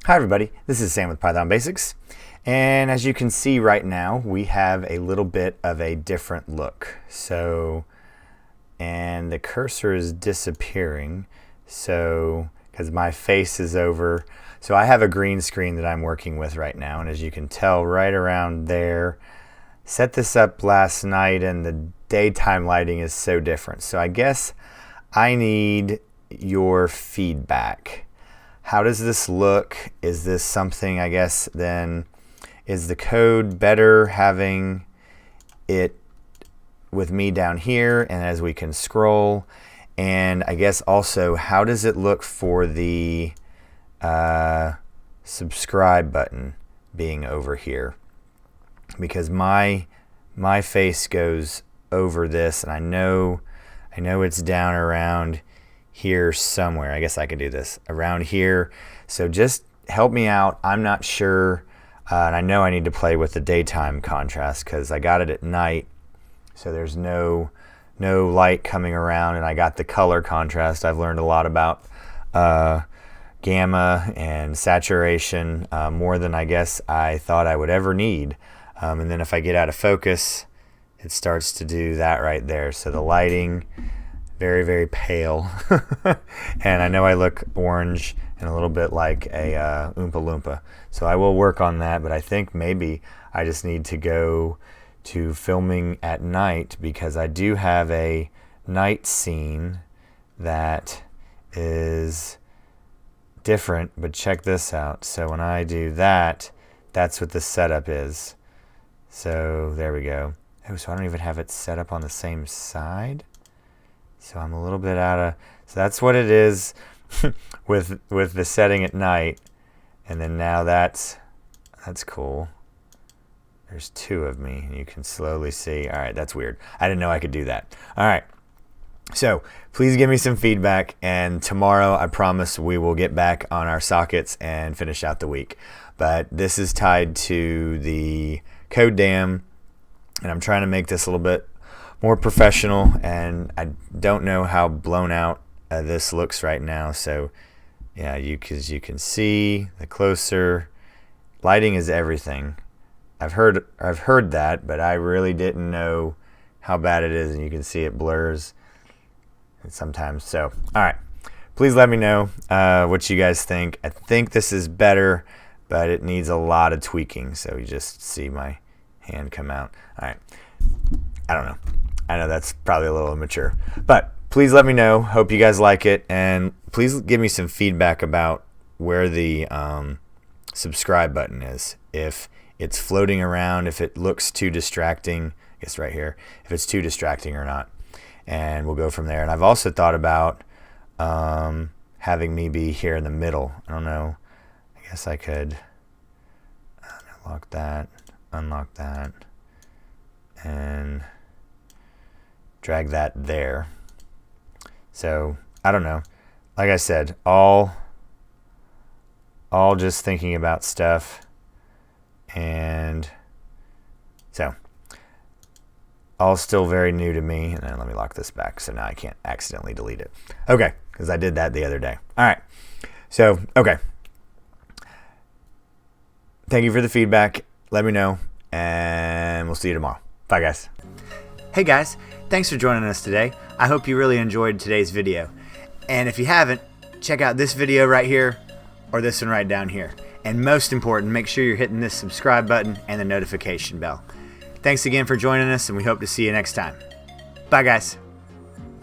Hi everybody, this is Sam with Python Basics, and as you can see right now we have a little bit of a different look. And the cursor is disappearing, because my face is over. So I have a green screen that I'm working with right now, and as you can tell right around there, set this up last night and the daytime lighting is so different. So I guess I need your feedback. How does this look? Is this something, I guess, then is the code better having it with me down here and as we can scroll? And I guess also, how does it look for the subscribe button being over here? Because my face goes over this, and I know it's down around here somewhere. I guess I could do this around here. So just help me out. I'm not sure, and I know I need to play with the daytime contrast because I got it at night, so there's no light coming around, and I got the color contrast. I've learned a lot about gamma and saturation, more than I guess I thought I would ever need. And then if I get out of focus, it starts to do that right there. So the lighting, very, very pale. And I know I look orange and a little bit like a Oompa Loompa. So I will work on that, but I think maybe I just need to go to filming at night, because I do have a night scene that is different, but check this out. So when I do that, that's what the setup is. So there we go. Oh, so I don't even have it set up on the same side. So I'm a little bit out of, so that's what it is with the setting at night. And then now that's cool. There's two of me, and you can slowly see. All right, that's weird. I didn't know I could do that. All right. So please give me some feedback, and tomorrow I promise we will get back on our sockets and finish out the week. But this is tied to the code dam, and I'm trying to make this a little bit more professional, and I don't know how blown out this looks right now. So yeah, because you can see the closer lighting is everything. I've heard that, but I really didn't know how bad it is, and you can see it blurs sometimes. So all right, please let me know what you guys think. I think this is better, but it needs a lot of tweaking. So you just see my hand come out. All right, I don't know. I know that's probably a little immature, but please let me know. Hope you guys like it, and please give me some feedback about where the subscribe button is. If it's floating around, if it looks too distracting, I guess right here, if it's too distracting or not, and we'll go from there. And I've also thought about having me be here in the middle. I don't know. I guess I could lock that, unlock that, and drag that there. So I don't know. Like I said, all just thinking about stuff, and so all still very new to me. And then let me lock this back so now I can't accidentally delete it. Okay, because I did that the other day. All right. So okay. Thank you for the feedback. Let me know, and we'll see you tomorrow. Bye, guys. Hey guys, thanks for joining us today. I hope you really enjoyed today's video. And if you haven't, check out this video right here or this one right down here. And most important, make sure you're hitting this subscribe button and the notification bell. Thanks again for joining us, and we hope to see you next time. Bye guys.